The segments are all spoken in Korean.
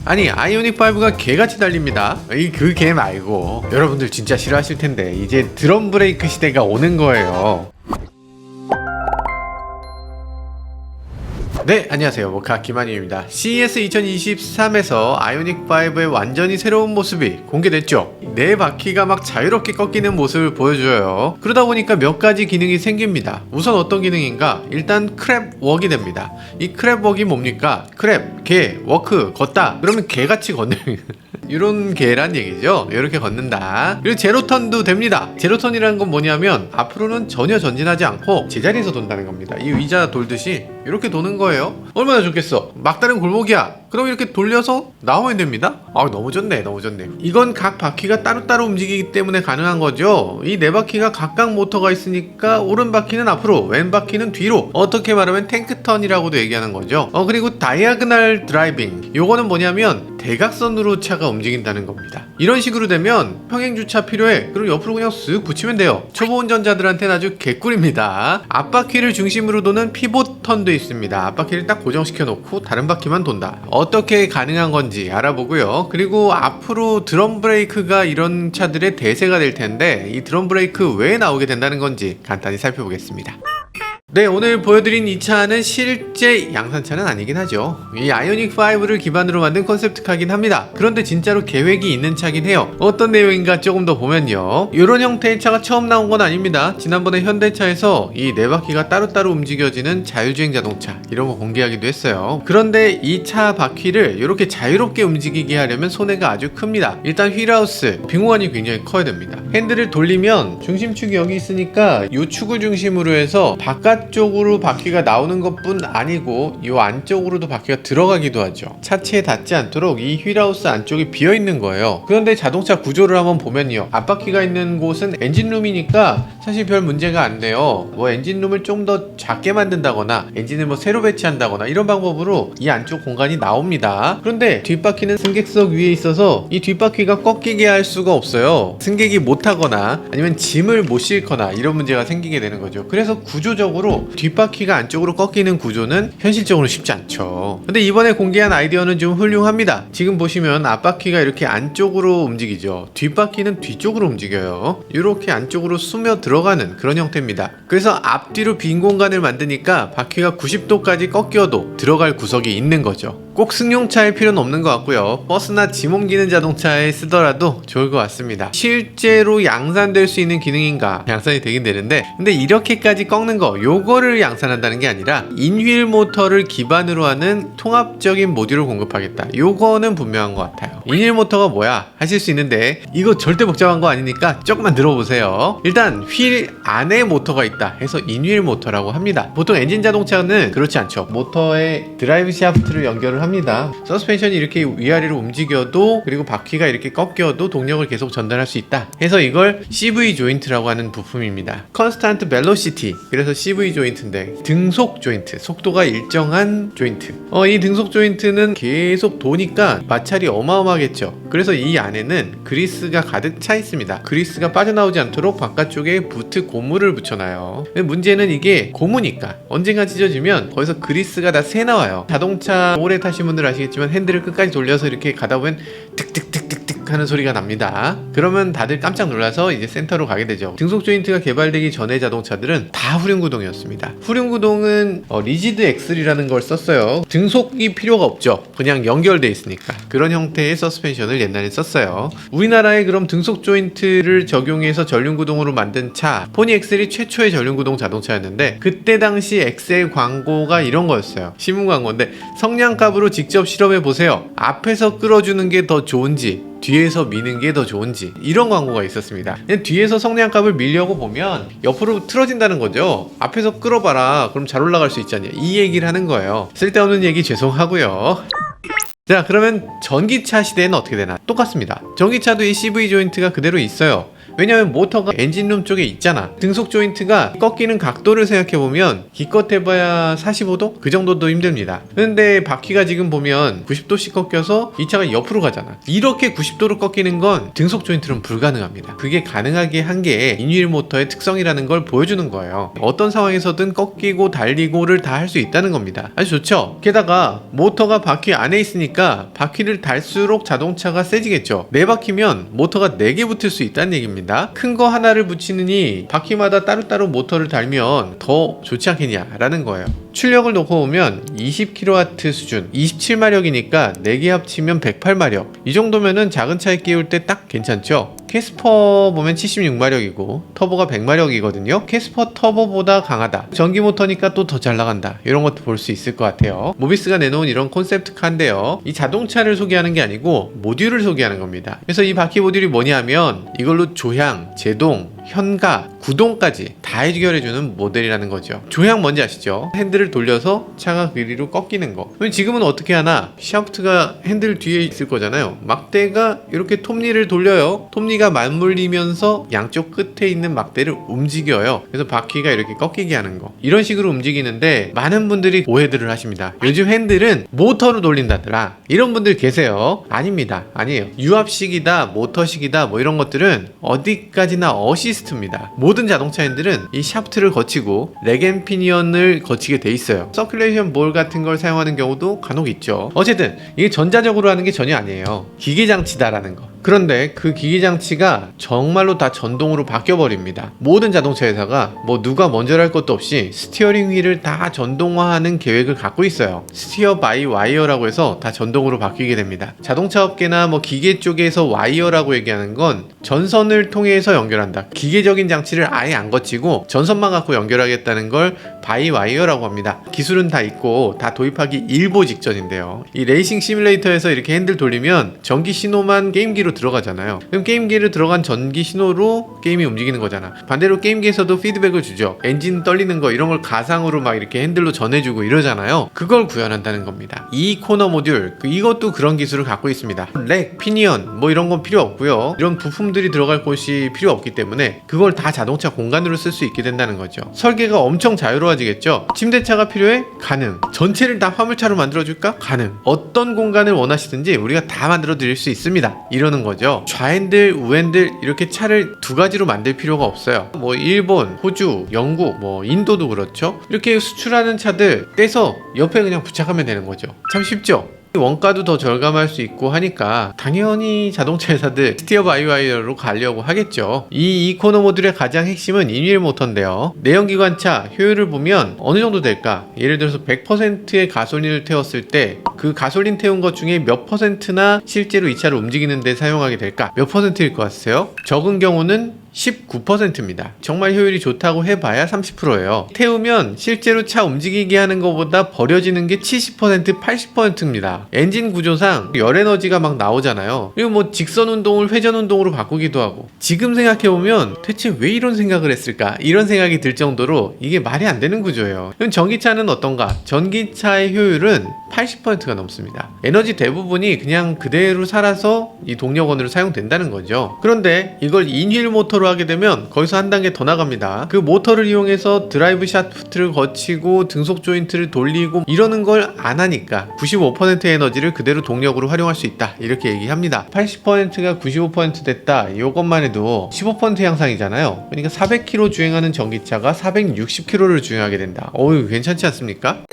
아니 아이오닉5가 개같이 달립니다. 그 개 말고 여러분들 진짜 싫어하실 텐데 이제 드럼 브레이크 시대가 오는 거예요. 네, 안녕하세요. 모카 김한유입니다. CES 2023에서 아이오닉5의 완전히 새로운 모습이 공개됐죠. 네 바퀴가 막 자유롭게 꺾이는 모습을 보여줘요. 그러다 보니까 몇 가지 기능이 생깁니다. 우선 어떤 기능인가? 일단 크랩 웍이 됩니다. 이 크랩 웍이 뭡니까? 크랩, 개, 워크, 걷다. 그러면 개같이 걷는 이런 개란 얘기죠. 이렇게 걷는다. 그리고 제로턴도 됩니다. 제로턴이라는 건 뭐냐면 앞으로는 전혀 전진하지 않고 제자리에서 돈다는 겁니다. 이 의자 돌듯이 이렇게 도는 거예요. 얼마나 좋겠어. 막다른 골목이야. 그럼 이렇게 돌려서 나오면 됩니다. 아, 너무 좋네, 너무 좋네. 이건 각 바퀴가 따로따로 움직이기 때문에 가능한 거죠. 이 네 바퀴가 각각 모터가 있으니까 오른 바퀴는 앞으로, 왼 바퀴는 뒤로. 어떻게 말하면 탱크턴이라고도 얘기하는 거죠. 그리고 다이아그널 드라이빙. 요거는 뭐냐면 대각선으로 차가 움직인다는 겁니다. 이런 식으로 되면 평행주차 필요해. 그럼 옆으로 그냥 쓱 붙이면 돼요. 초보 운전자들한테는 아주 개꿀입니다. 앞바퀴를 중심으로 도는 피봇 턴도 있습니다. 앞바퀴를 딱 고정시켜 놓고 다른 바퀴만 돈다. 어떻게 가능한 건지 알아보고요. 그리고 앞으로 드럼 브레이크가 이런 차들의 대세가 될 텐데 이 드럼 브레이크 왜 나오게 된다는 건지 간단히 살펴보겠습니다. 네, 오늘 보여드린 이 차는 실제 양산차는 아니긴 하죠. 이 아이오닉5를 기반으로 만든 컨셉트카긴 합니다. 그런데 진짜로 계획이 있는 차긴 해요. 어떤 내용인가 조금 더 보면요, 이런 형태의 차가 처음 나온 건 아닙니다. 지난번에 현대차에서 이 네 바퀴가 따로따로 움직여지는 자율주행 자동차 이런 거 공개하기도 했어요. 그런데 이 차 바퀴를 이렇게 자유롭게 움직이게 하려면 손해가 아주 큽니다. 일단 휠하우스, 빙호관이 굉장히 커야 됩니다. 핸들을 돌리면 중심축이 여기 있으니까 이 축을 중심으로 해서 바깥쪽으로 바퀴가 나오는 것뿐 아니고 이 안쪽으로도 바퀴가 들어가기도 하죠. 차체에 닿지 않도록 이 휠하우스 안쪽이 비어 있는 거예요. 그런데 자동차 구조를 한번 보면요, 앞바퀴가 있는 곳은 엔진룸이니까 사실 별 문제가 안 돼요. 뭐 엔진룸을 좀 더 작게 만든다거나 엔진을 뭐 새로 배치한다거나 이런 방법으로 이 안쪽 공간이 나옵니다. 그런데 뒷바퀴는 승객석 위에 있어서 이 뒷바퀴가 꺾이게 할 수가 없어요. 승객이 못 타거나 아니면 짐을 못 싣거나 이런 문제가 생기게 되는 거죠. 그래서 구조적으로 뒷바퀴가 안쪽으로 꺾이는 구조는 현실적으로 쉽지 않죠. 근데 이번에 공개한 아이디어는 좀 훌륭합니다. 지금 보시면 앞바퀴가 이렇게 안쪽으로 움직이죠. 뒷바퀴는 뒤쪽으로 움직여요. 이렇게 안쪽으로 스며 들어가는 그런 형태입니다. 그래서 앞뒤로 빈 공간을 만드니까 바퀴가 90도까지 꺾여도 들어갈 구석이 있는 거죠. 꼭 승용차일 필요는 없는 것 같고요. 버스나 짐 옮기는 자동차에 쓰더라도 좋을 것 같습니다. 실제로 양산될 수 있는 기능인가? 양산이 되긴 되는데, 근데 이렇게까지 꺾는 거, 요거를 양산한다는 게 아니라 인휠 모터를 기반으로 하는 통합적인 모듈을 공급하겠다. 요거는 분명한 것 같아요. 인휠 모터가 뭐야? 하실 수 있는데 이거 절대 복잡한 거 아니니까 조금만 들어보세요. 일단 휠 안에 모터가 있다 해서 인휠 모터라고 합니다. 보통 엔진 자동차는 그렇지 않죠. 모터에 드라이브 샤프트를 연결을 합니다. 서스펜션이 이렇게 위아래로 움직여도, 그리고 바퀴가 이렇게 꺾여도 동력을 계속 전달할 수 있다 해서 이걸 CV 조인트라고 하는 부품입니다. 컨스탄트 벨로시티, 그래서 CV 조인트인데 등속 조인트, 속도가 일정한 조인트. 이 등속 조인트는 계속 도니까 마찰이 어마어마하겠죠. 그래서 이 안에는 그리스가 가득 차 있습니다. 그리스가 빠져나오지 않도록 바깥쪽에 부트 고무를 붙여놔요. 문제는 이게 고무니까 언젠가 찢어지면 거기서 그리스가 다 새 나와요. 자동차 오래 타신 분들 아시겠지만 핸들을 끝까지 돌려서 이렇게 가다 보면 틱틱틱틱틱 하는 소리가 납니다. 그러면 다들 깜짝 놀라서 이제 센터로 가게 되죠. 등속 조인트가 개발되기 전의 자동차들은 다 후륜구동이었습니다. 후륜구동은 리지드 엑슬이라는 걸 썼어요. 등속이 필요가 없죠. 그냥 연결돼 있으니까. 그런 형태의 서스펜션을 옛날에 썼어요. 우리나라에 그럼 등속 조인트를 적용해서 전륜구동으로 만든 차, 포니 엑셀이 최초의 전륜구동 자동차였는데, 그때 당시 엑셀 광고가 이런 거였어요. 신문 광고인데, 성냥갑으로 직접 실험해 보세요. 앞에서 끌어주는 게 더 좋은지 뒤에서 미는 게 더 좋은지, 이런 광고가 있었습니다. 그냥 뒤에서 성냥갑을 밀려고 보면 옆으로 틀어진다는 거죠. 앞에서 끌어봐라, 그럼 잘 올라갈 수 있지 않냐, 이 얘기를 하는 거예요. 쓸데없는 얘기 죄송하고요. 자, 그러면 전기차 시대에는 어떻게 되나? 똑같습니다. 전기차도 이 CV 조인트가 그대로 있어요. 왜냐하면 모터가 엔진룸 쪽에 있잖아. 등속 조인트가 꺾이는 각도를 생각해보면 기껏 해봐야 45도? 그 정도도 힘듭니다. 근데 바퀴가 지금 보면 90도씩 꺾여서 이 차가 옆으로 가잖아. 이렇게 90도로 꺾이는 건 등속 조인트는 불가능합니다. 그게 가능하게 한 게 인휠 모터의 특성이라는 걸 보여주는 거예요. 어떤 상황에서든 꺾이고 달리고를 다 할 수 있다는 겁니다. 아주 좋죠? 게다가 모터가 바퀴 안에 있으니까 바퀴를 달수록 자동차가 세지겠죠. 4바퀴면 모터가 4개 붙을 수 있다는 얘기입니다. 큰 거 하나를 붙이느니 바퀴마다 따로따로 모터를 달면 더 좋지 않겠냐라는 거예요. 출력을 놓고 보면 20kW 수준, 27마력이니까 4개 합치면 108마력. 이 정도면은 작은 차에 끼울 때 딱 괜찮죠? 캐스퍼 보면 76마력이고 터보가 100마력이거든요. 캐스퍼 터보보다 강하다. 전기 모터니까 또 더 잘 나간다. 이런 것도 볼 수 있을 것 같아요. 모비스가 내놓은 이런 콘셉트카인데요. 이 자동차를 소개하는 게 아니고 모듈을 소개하는 겁니다. 그래서 이 바퀴 모듈이 뭐냐면 이걸로 조향, 제동, 현가, 구동까지 다 해결해주는 모델이라는 거죠. 조향 뭔지 아시죠? 핸들을 돌려서 차가 그리로 꺾이는 거. 그럼 지금은 어떻게 하나? 샤프트가 핸들 뒤에 있을 거잖아요. 막대가 이렇게 톱니를 돌려요. 톱니가 맞물리면서 양쪽 끝에 있는 막대를 움직여요. 그래서 바퀴가 이렇게 꺾이게 하는 거. 이런 식으로 움직이는데 많은 분들이 오해들을 하십니다. 요즘 핸들은 모터로 돌린다더라. 이런 분들 계세요. 아닙니다. 아니에요. 유압식이다, 모터식이다 뭐 이런 것들은 어디까지나 어시스트입니다. 모든 자동차 핸들은 이 샤프트를 거치고 렉 피니언을 거치게 돼 있어요. 서큘레이션 볼 같은 걸 사용하는 경우도 간혹 있죠. 어쨌든 이게 전자적으로 하는 게 전혀 아니에요. 기계장치다라는 거. 그런데 그 기계장치가 정말로 다 전동으로 바뀌어버립니다. 모든 자동차 회사가 뭐 누가 먼저랄 것도 없이 스티어링 휠을 다 전동화하는 계획을 갖고 있어요. 스티어 바이 와이어라고 해서 다 전동으로 바뀌게 됩니다. 자동차 업계나 뭐 기계 쪽에서 와이어라고 얘기하는 건 전선을 통해서 연결한다. 기계적인 장치를 아예 안 거치고 전선만 갖고 연결하겠다는 걸 바이 와이어라고 합니다. 기술은 다 있고 다 도입하기 일보 직전인데요. 이 레이싱 시뮬레이터에서 이렇게 핸들 돌리면 전기 신호만 게임기로 들어가잖아요. 그럼 게임기로 들어간 전기 신호로 게임이 움직이는 거잖아. 반대로 게임기에서도 피드백을 주죠. 엔진 떨리는 거 이런 걸 가상으로 막 이렇게 핸들로 전해주고 이러잖아요. 그걸 구현한다는 겁니다. 이 코너 모듈 이것도 그런 기술을 갖고 있습니다. 렉, 피니언 뭐 이런 건 필요 없고요. 이런 부품들이 들어갈 곳이 필요 없기 때문에 그걸 다 자동차 공간으로 쓸 수 있게 된다는 거죠. 설계가 엄청 자유로워지겠죠. 침대차가 필요해? 가능. 전체를 다 화물차로 만들어줄까? 가능. 어떤 공간을 원하시든지 우리가 다 만들어 드릴 수 있습니다. 이러는 거죠. 좌핸들, 우핸들 이렇게 차를 두 가지로 만들 필요가 없어요. 뭐 일본, 호주, 영국, 뭐 인도도 그렇죠. 이렇게 수출하는 차들 떼서 옆에 그냥 부착하면 되는 거죠. 참 쉽죠? 원가도 더 절감할 수 있고 하니까 당연히 자동차 회사들 스티어 바이 와이어로 가려고 하겠죠. 이 이코노 모듈의 가장 핵심은 인휠 모터인데요. 내연기관차 효율을 보면 어느 정도 될까? 예를 들어서 100%의 가솔린을 태웠을 때 그 가솔린 태운 것 중에 몇 퍼센트나 실제로 이 차를 움직이는 데 사용하게 될까? 몇 퍼센트일 것 같으세요? 적은 경우는 19%입니다. 정말 효율이 좋다고 해봐야 30%예요. 태우면 실제로 차 움직이게 하는 것보다 버려지는 게 70%, 80%입니다. 엔진 구조상 열 에너지가 막 나오잖아요. 그리고 뭐 직선 운동을 회전 운동으로 바꾸기도 하고. 지금 생각해보면 대체 왜 이런 생각을 했을까? 이런 생각이 들 정도로 이게 말이 안 되는 구조예요. 그럼 전기차는 어떤가? 전기차의 효율은 80%가 넘습니다. 에너지 대부분이 그냥 그대로 살아서 이 동력원으로 사용된다는 거죠. 그런데 이걸 인휠 모터로 하게 되면 거기서 한 단계 더 나갑니다. 그 모터를 이용해서 드라이브 샤프트를 거치고 등속 조인트를 돌리고 이러는 걸 안 하니까 95%의 에너지를 그대로 동력으로 활용할 수 있다. 이렇게 얘기합니다. 80%가 95% 됐다. 이것만 해도 15% 향상이잖아요. 그러니까 400km 주행하는 전기차가 460km를 주행하게 된다. 어우, 괜찮지 않습니까?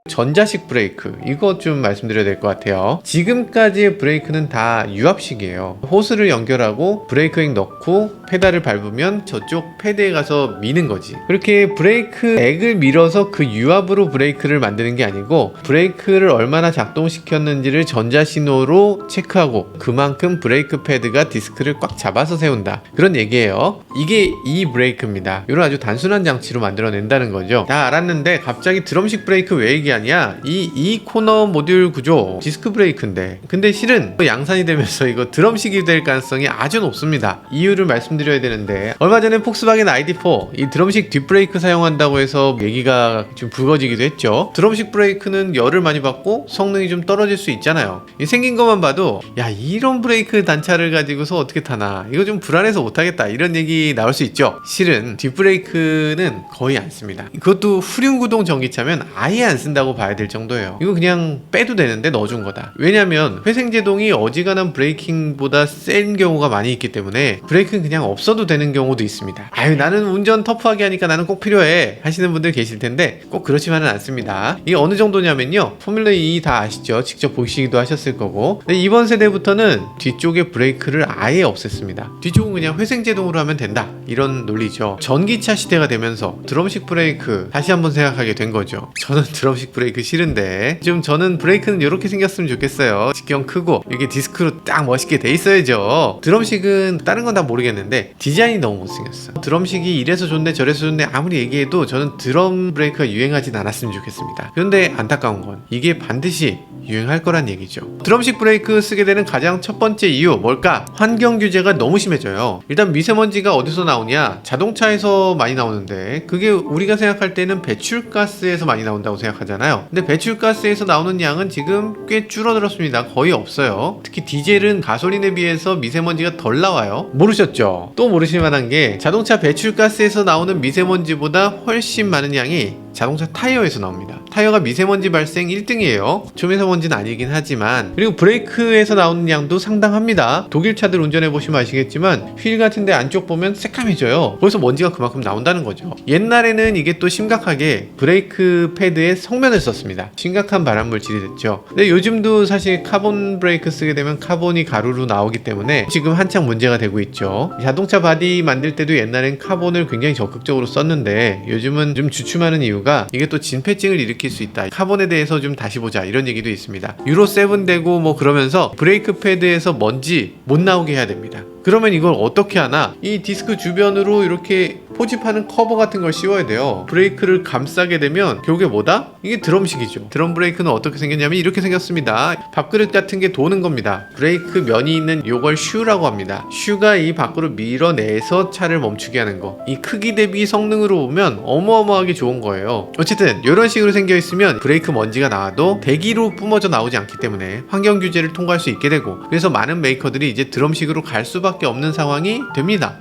전자식 브레이크 이거 좀 말씀드려야 될 것 같아요. 지금까지의 브레이크는 다 유압식이에요. 호스를 연결하고 브레이크액 넣고 페달을 밟으면 저쪽 패드에 가서 미는 거지. 그렇게 브레이크 액을 밀어서 그 유압으로 브레이크를 만드는 게 아니고 브레이크를 얼마나 작동시켰는지를 전자신호로 체크하고 그만큼 브레이크 패드가 디스크를 꽉 잡아서 세운다. 그런 얘기예요. 이게 이 브레이크입니다. 이런 아주 단순한 장치로 만들어낸다는 거죠. 다 알았는데 갑자기 드럼식 브레이크 왜 얘기하냐? 아니야. 이 코너 모듈 구조 디스크 브레이크인데, 근데 실은 양산이 되면서 이거 드럼식이 될 가능성이 아주 높습니다. 이유를 말씀드려야 되는데, 얼마 전에 폭스바겐 ID4 이 드럼식 뒷브레이크 사용한다고 해서 얘기가 좀 불거지기도 했죠. 드럼식 브레이크는 열을 많이 받고 성능이 좀 떨어질 수 있잖아요. 생긴 것만 봐도 야, 이런 브레이크 단차를 가지고서 어떻게 타나, 이거 좀 불안해서 못하겠다, 이런 얘기 나올 수 있죠. 실은 뒷브레이크는 거의 안 씁니다. 그것도 후륜구동 전기차면 아예 안 쓴다고 봐야 될 정도예요. 이거 그냥 빼도 되는데 넣어준 거다. 왜냐면 회생제동이 어지간한 브레이킹보다 센 경우가 많이 있기 때문에 브레이크는 그냥 없어도 되는 경우도 있습니다. 아유, 나는 운전 터프하게 하니까 나는 꼭 필요해 하시는 분들 계실 텐데 꼭 그렇지만은 않습니다. 이게 어느 정도냐면요, 포뮬러 2 다 아시죠? 직접 보시기도 하셨을 거고. 근데 이번 세대부터는 뒤쪽에 브레이크를 아예 없앴습니다. 뒤쪽은 그냥 회생제동으로 하면 된다, 이런 논리죠. 전기차 시대가 되면서 드럼식 브레이크 다시 한번 생각하게 된 거죠. 저는 드럼식 브레이크 싫은데, 좀 저는 브레이크는 이렇게 생겼으면 좋겠어요. 직경 크고 이게 디스크로 딱 멋있게 돼 있어야죠. 드럼식은 다른 건 다 모르겠는데 디자인이 너무 못생겼어. 드럼식이 이래서 좋네 저래서 좋네 아무리 얘기해도 저는 드럼 브레이크가 유행하진 않았으면 좋겠습니다. 그런데 안타까운 건 이게 반드시 유행할 거란 얘기죠. 드럼식 브레이크 쓰게 되는 가장 첫 번째 이유 뭘까? 환경 규제가 너무 심해져요. 일단 미세먼지가 어디서 나오냐? 자동차에서 많이 나오는데, 그게 우리가 생각할 때는 배출가스에서 많이 나온다고 생각하잖아요. 근데 배출가스에서 나오는 양은 지금 꽤 줄어들었습니다. 거의 없어요. 특히 디젤은 가솔린에 비해서 미세먼지가 덜 나와요. 모르셨죠? 또 모르실 만한 게, 자동차 배출가스에서 나오는 미세먼지보다 훨씬 많은 양이 자동차 타이어에서 나옵니다. 타이어가 미세먼지 발생 1등이에요. 초미세먼지는 아니긴 하지만. 그리고 브레이크에서 나오는 양도 상당합니다. 독일 차들 운전해 보시면 아시겠지만 휠 같은데 안쪽 보면 새까매져요. 그래서 먼지가 그만큼 나온다는 거죠. 옛날에는 이게 또 심각하게 브레이크 패드에 성면을 썼습니다. 심각한 발암 물질이 됐죠. 근데 요즘도 사실 카본 브레이크 쓰게 되면 카본이 가루로 나오기 때문에 지금 한창 문제가 되고 있죠. 자동차 바디 만들 때도 옛날엔 카본을 굉장히 적극적으로 썼는데 요즘은 좀 주춤하는 이유가, 이게 또 진폐증을 일으킬 수 있다. 카본에 대해서 좀 다시 보자, 이런 얘기도 있습니다. 유로 7 되고 뭐 그러면서 브레이크 패드에서 먼지 못 나오게 해야 됩니다. 그러면 이걸 어떻게 하나? 이 디스크 주변으로 이렇게 포집하는 커버 같은 걸 씌워야 돼요. 브레이크를 감싸게 되면 결국에 뭐다? 이게 드럼식이죠. 드럼 브레이크는 어떻게 생겼냐면 이렇게 생겼습니다. 밥그릇 같은 게 도는 겁니다. 브레이크 면이 있는 요걸 슈라고 합니다. 슈가 이 밖으로 밀어내서 차를 멈추게 하는 거. 이 크기 대비 성능으로 보면 어마어마하게 좋은 거예요. 어쨌든 이런 식으로 생겨 있으면 브레이크 먼지가 나와도 대기로 뿜어져 나오지 않기 때문에 환경 규제를 통과할 수 있게 되고, 그래서 많은 메이커들이 이제 드럼식으로 갈 수밖에 없는 상황이 됩니다.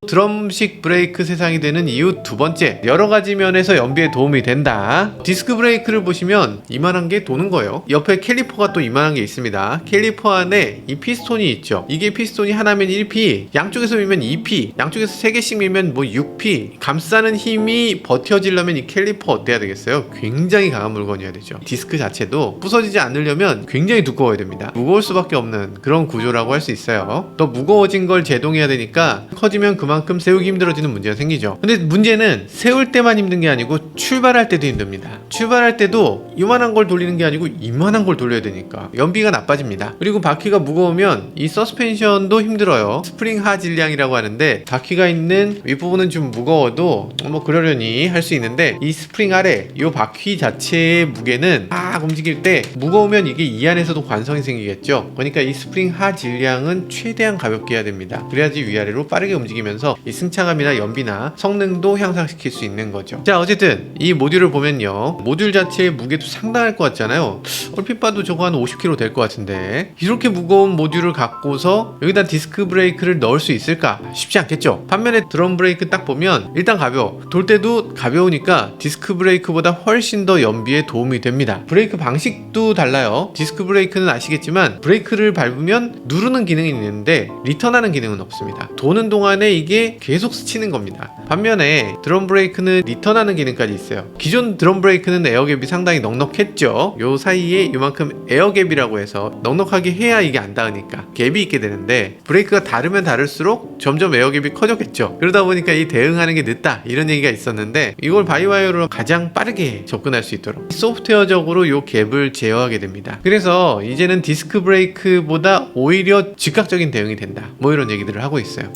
드럼식 브레이크 세상이 되는 이유 두 번째, 여러 가지 면에서 연비에 도움이 된다. 디스크 브레이크를 보시면 이만한 게 도는 거예요. 옆에 캘리퍼가 또 이만한 게 있습니다. 캘리퍼 안에 이 피스톤이 있죠. 이게 피스톤이 하나면 1P, 양쪽에서 밀면 2P, 양쪽에서 3개씩 밀면 뭐 6P. 감싸는 힘이 버텨지려면 이 캘리퍼 어때야 되겠어요? 굉장히 강한 물건이어야 되죠. 디스크 자체도 부서지지 않으려면 굉장히 두꺼워야 됩니다. 무거울 수밖에 없는 그런 구조라고 할 수 있어요. 더 무거워진 걸 제동해야 되니까 커지면 그만큼 세우기 힘들어지는 문제가 생기죠. 근데 문제는 세울 때만 힘든 게 아니고 출발할 때도 힘듭니다. 출발할 때도 이만한 걸 돌리는 게 아니고 이만한 걸 돌려야 되니까 연비가 나빠집니다. 그리고 바퀴가 무거우면 이 서스펜션도 힘들어요. 스프링 하 질량이라고 하는데, 바퀴가 있는 윗부분은 좀 무거워도 뭐 그러려니 할 수 있는데, 이 스프링 아래 이 바퀴 자체의 무게는 막 움직일 때 무거우면 이게 이 안에서도 관성이 생기겠죠. 그러니까 이 스프링 하 질량은 최대한 가볍게 해야 됩니다. 그래야지 위아래로 빠르게 움직이면서 이 승차감이나 연비나 성능도 향상시킬 수 있는 거죠. 자, 어쨌든 이 모듈을 보면요, 모듈 자체의 무게도 상당할 것 같잖아요. 얼핏 봐도 저거 한 50kg 될 것 같은데, 이렇게 무거운 모듈을 갖고서 여기다 디스크 브레이크를 넣을 수 있을까? 쉽지 않겠죠. 반면에 드럼 브레이크 딱 보면 일단 가벼워. 돌 때도 가벼우니까 디스크 브레이크보다 훨씬 더 연비에 도움이 됩니다. 브레이크 방식도 달라요. 디스크 브레이크는 아시겠지만 브레이크를 밟으면 누르는 기능이 있는데 리턴하는 기능은 없습니다. 도는 동안에 이게 계속 스치는 겁니다. 반면에 드럼 브레이크는 리턴하는 기능까지 있어요. 기존 드럼 브레이크는 에어갭이 상당히 넉넉했죠. 요 사이에 이만큼 에어갭이라고 해서 넉넉하게 해야 이게 안 닿으니까 갭이 있게 되는데, 브레이크가 다르면 다를수록 점점 에어갭이 커졌겠죠. 그러다 보니까 이 대응하는 게 늦다, 이런 얘기가 있었는데, 이걸 바이와이어로 가장 빠르게 접근할 수 있도록 소프트웨어적으로 요 갭을 제어하게 됩니다. 그래서 이제는 디스크 브레이크보다 오히려 즉각적인 대응이 된다, 뭐 이런 얘기들을 하고 있어요.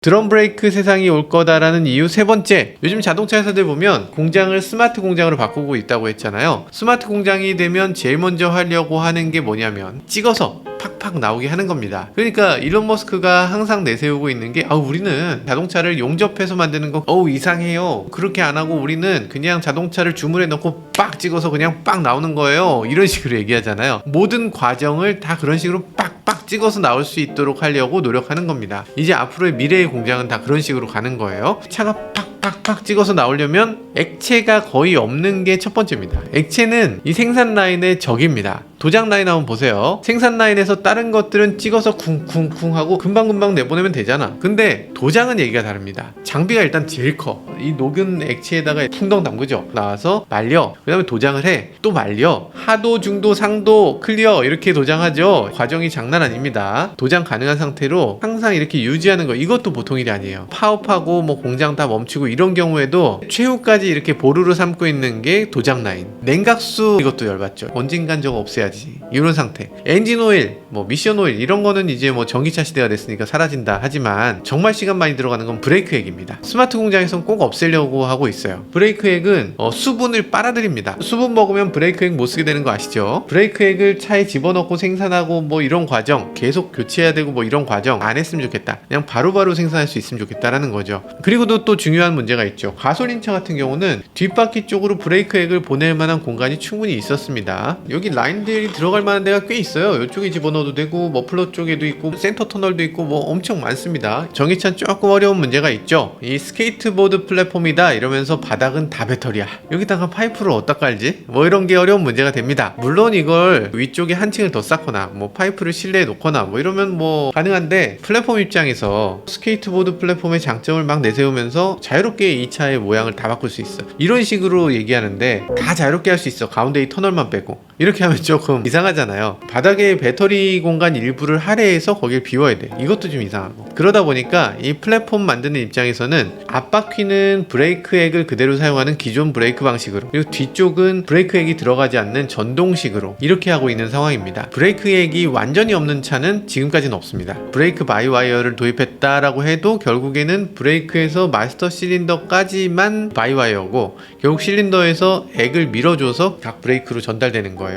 드럼 브레이크 세상이 올 거다라는 이유 세 번째, 요즘 자동차 회사들 보면 공장을 스마트 공장으로 바꾸고 있다고 했잖아요. 스마트 공장이 되면 제일 먼저 하려고 하는 게 뭐냐면 찍어서 팍팍 나오게 하는 겁니다. 그러니까 일론 머스크가 항상 내세우고 있는 게 우리는 자동차를 용접해서 만드는 거 이상해요. 그렇게 안 하고 우리는 그냥 자동차를 주문해 놓고 빡 찍어서 그냥 빡 나오는 거예요. 이런 식으로 얘기하잖아요. 모든 과정을 다 그런 식으로 빡빡 찍어서 나올 수 있도록 하려고 노력하는 겁니다. 이제 앞으로의 미래의 공장은 다 그런 식으로 가는 거예요. 차가 팍팍 찍어서 나오려면 액체가 거의 없는 게 첫 번째입니다. 액체는 이 생산 라인의 적입니다. 도장 라인 한번 보세요. 생산 라인에서 다른 것들은 찍어서 쿵쿵쿵 하고 금방금방 내보내면 되잖아. 근데 도장은 얘기가 다릅니다. 장비가 일단 제일 커. 이 녹은 액체에다가 풍덩 담그죠. 나와서 말려. 그 다음에 도장을 해. 또 말려. 하도, 중도, 상도, 클리어 이렇게 도장하죠. 과정이 장난 아닙니다. 도장 가능한 상태로 항상 이렇게 유지하는 거, 이것도 보통 일이 아니에요. 파업하고 뭐 공장 다 멈추고 이런 경우에도 최후까지 이렇게 보루로 삼고 있는 게 도장 라인. 냉각수 이것도 열받죠. 언젠간 저거 없애야지. 이런 상태. 엔진 오일, 뭐 미션 오일 이런 거는 이제 뭐 전기차 시대가 됐으니까 사라진다 하지만 정말 시간 많이 들어가는 건 브레이크 액입니다. 스마트 공장에선 꼭 없애려고 하고 있어요. 브레이크 액은 수분을 빨아들입니다. 수분 먹으면 브레이크 액 못 쓰게 되는 거 아시죠? 브레이크 액을 차에 집어넣고 생산하고 뭐 이런 과정, 계속 교체해야 되고 뭐 이런 과정 안 했으면 좋겠다. 그냥 바로바로 생산할 수 있으면 좋겠다라는 거죠. 그리고 또 중요한 문제가 있죠. 가솔린차 같은 경우는 뒷바퀴 쪽으로 브레이크 액을 보낼 만한 공간이 충분히 있었습니다. 여기 라인들이 들어갈 만한 데가 꽤 있어요. 이쪽에 집어넣어도 되고 머플러 쪽에도 있고 센터 터널도 있고 뭐 엄청 많습니다. 전기차는 조금 어려운 문제가 있죠. 이 스케이트보드 플랫폼이다 이러면서 바닥은 다 배터리야. 여기다가 파이프를 어디다 깔지? 뭐 이런 게 어려운 문제가 됩니다. 물론 이걸 위쪽에 한 층을 더 쌓거나 뭐 파이프를 실내에 놓거나 뭐 이러면 뭐 가능한데, 플랫폼 입장에서 스케이트보드 플랫폼의 장점을 막 내세우면서 자유롭게 이 차의 모양을 다 바꿀 수 있어. 이런 식으로 얘기하는데 다 자유롭게 할 수 있어. 가운데 이 터널만 빼고. 이렇게 하면 조금 이상하잖아요. 바닥에 배터리 공간 일부를 할애해서 거길 비워야 돼. 이것도 좀 이상하고. 그러다 보니까 이 플랫폼 만드는 입장에서는 앞바퀴는 브레이크 액을 그대로 사용하는 기존 브레이크 방식으로, 그리고 뒤쪽은 브레이크 액이 들어가지 않는 전동식으로 이렇게 하고 있는 상황입니다. 브레이크 액이 완전히 없는 차는 지금까지는 없습니다. 브레이크 바이와이어를 도입했다라고 해도 결국에는 브레이크에서 마스터 실린더까지만 바이와이어고, 결국 실린더에서 액을 밀어줘서 각 브레이크로 전달되는 거예요.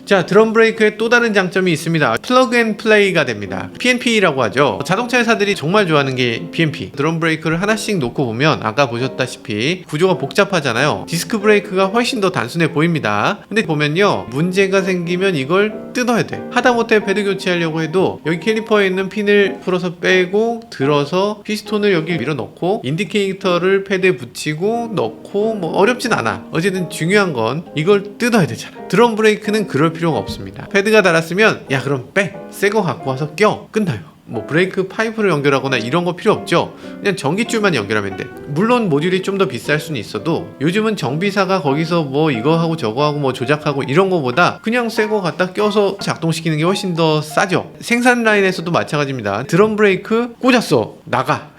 자, 드럼 브레이크의 또 다른 장점이 있습니다. 플러그 앤 플레이가 됩니다. PNP라고 하죠. 자동차 회사들이 정말 좋아하는 게 PNP. 드럼 브레이크를 하나씩 놓고 보면 아까 보셨다시피 구조가 복잡하잖아요. 디스크 브레이크가 훨씬 더 단순해 보입니다. 근데 보면요, 문제가 생기면 이걸 뜯어야 돼. 하다못해 패드 교체하려고 해도 여기 캘리퍼에 있는 핀을 풀어서 빼고 들어서 피스톤을 여기 밀어 넣고 인디케이터를 패드에 붙이고 넣고 뭐 어렵진 않아. 어쨌든 중요한 건 이걸 뜯어야 되잖아. 드럼 브레이크는 그럴 필요가 없습니다. 패드가 닳았으면 야 그럼 빼! 새 거 갖고 와서 껴! 끝나요. 뭐 브레이크 파이프를 연결하거나 이런 거 필요 없죠. 그냥 전기줄만 연결하면 돼. 물론 모듈이 좀 더 비쌀 수는 있어도 요즘은 정비사가 거기서 뭐 이거 하고 저거 하고 뭐 조작하고 이런 거보다 그냥 새 거 갖다 껴서 작동시키는 게 훨씬 더 싸죠. 생산 라인에서도 마찬가지입니다. 드럼 브레이크 꽂았어, 나가.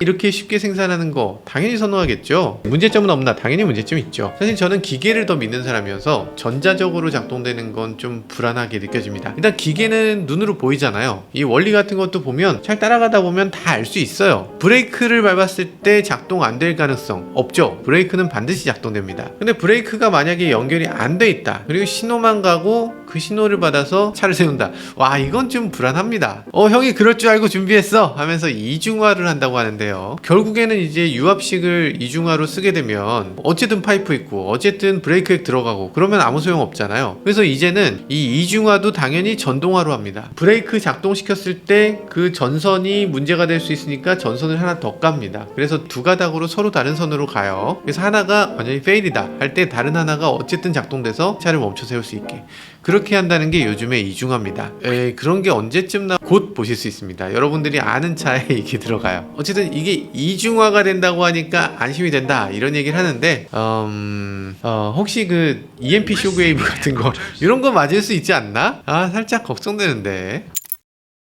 이렇게 쉽게 생산하는 거 당연히 선호하겠죠. 문제점은 없나? 당연히 문제점이 있죠. 사실 저는 기계를 더 믿는 사람이어서 전자적으로 작동되는 건 좀 불안하게 느껴집니다. 일단 기계는 눈으로 보이잖아요. 이 원리 같은 것도 보면 잘 따라가다 보면 다 알 수 있어요. 브레이크를 밟았을 때 작동 안 될 가능성 없죠. 브레이크는 반드시 작동됩니다. 근데 브레이크가 만약에 연결이 안 돼 있다, 그리고 신호만 가고 그 신호를 받아서 차를 세운다. 와, 이건 좀 불안합니다. 형이 그럴 줄 알고 준비했어 하면서 이중화를 한다고 하는데요. 결국에는 이제 유압식을 이중화로 쓰게 되면 어쨌든 파이프 있고 어쨌든 브레이크액 들어가고 그러면 아무 소용 없잖아요. 그래서 이제는 이 이중화도 당연히 전동화로 합니다. 브레이크 작동시켰을 때 그 전선이 문제가 될 수 있으니까 전선을 하나 더 깝니다. 그래서 두 가닥으로 서로 다른 선으로 가요. 그래서 하나가 완전히 페일이다 할 때 다른 하나가 어쨌든 작동돼서 차를 멈춰 세울 수 있게 그렇게 한다는 게 요즘의 이중화입니다. 그런 게 언제쯤 곧 보실 수 있습니다. 여러분들이 아는 차에 이게 들어가요. 어쨌든 이게 이중화가 된다고 하니까 안심이 된다 이런 얘기를 하는데 혹시 그 EMP 쇼크웨이브 같은 거 이런 거 맞을 수 있지 않나? 살짝 걱정되는데.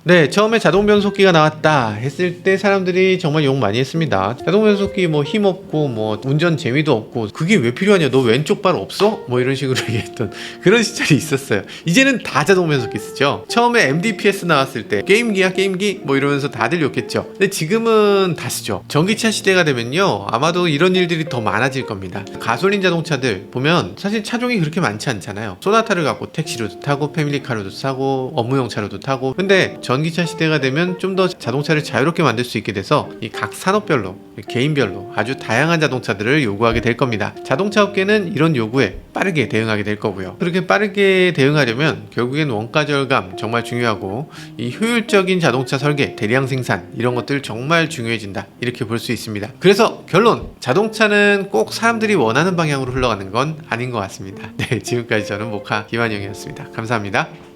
네, 처음에 자동 변속기가 나왔다 했을 때 사람들이 정말 욕 많이 했습니다. 자동 변속기 뭐 힘없고 뭐 운전 재미도 없고 그게 왜 필요하냐, 너 왼쪽 발 없어? 뭐 이런 식으로 얘기했던 그런 시절이 있었어요. 이제는 다 자동 변속기 쓰죠. 처음에 MDPS 나왔을 때 게임기야 게임기 뭐 이러면서 다들 욕했죠. 근데 지금은 다 쓰죠. 전기차 시대가 되면요 아마도 이런 일들이 더 많아질 겁니다. 가솔린 자동차들 보면 사실 차종이 그렇게 많지 않잖아요. 소나타를 갖고 택시로도 타고 패밀리카로도 타고 업무용 차로도 타고. 근데 전기차 시대가 되면 좀 더 자동차를 자유롭게 만들 수 있게 돼서 이 각 산업별로 개인별로 아주 다양한 자동차들을 요구하게 될 겁니다. 자동차 업계는 이런 요구에 빠르게 대응하게 될 거고요. 그렇게 빠르게 대응하려면 결국엔 원가 절감 정말 중요하고 이 효율적인 자동차 설계, 대량 생산 이런 것들 정말 중요해진다 이렇게 볼 수 있습니다. 그래서 결론, 자동차는 꼭 사람들이 원하는 방향으로 흘러가는 건 아닌 것 같습니다. 네, 지금까지 저는 모카 김한영이었습니다. 감사합니다.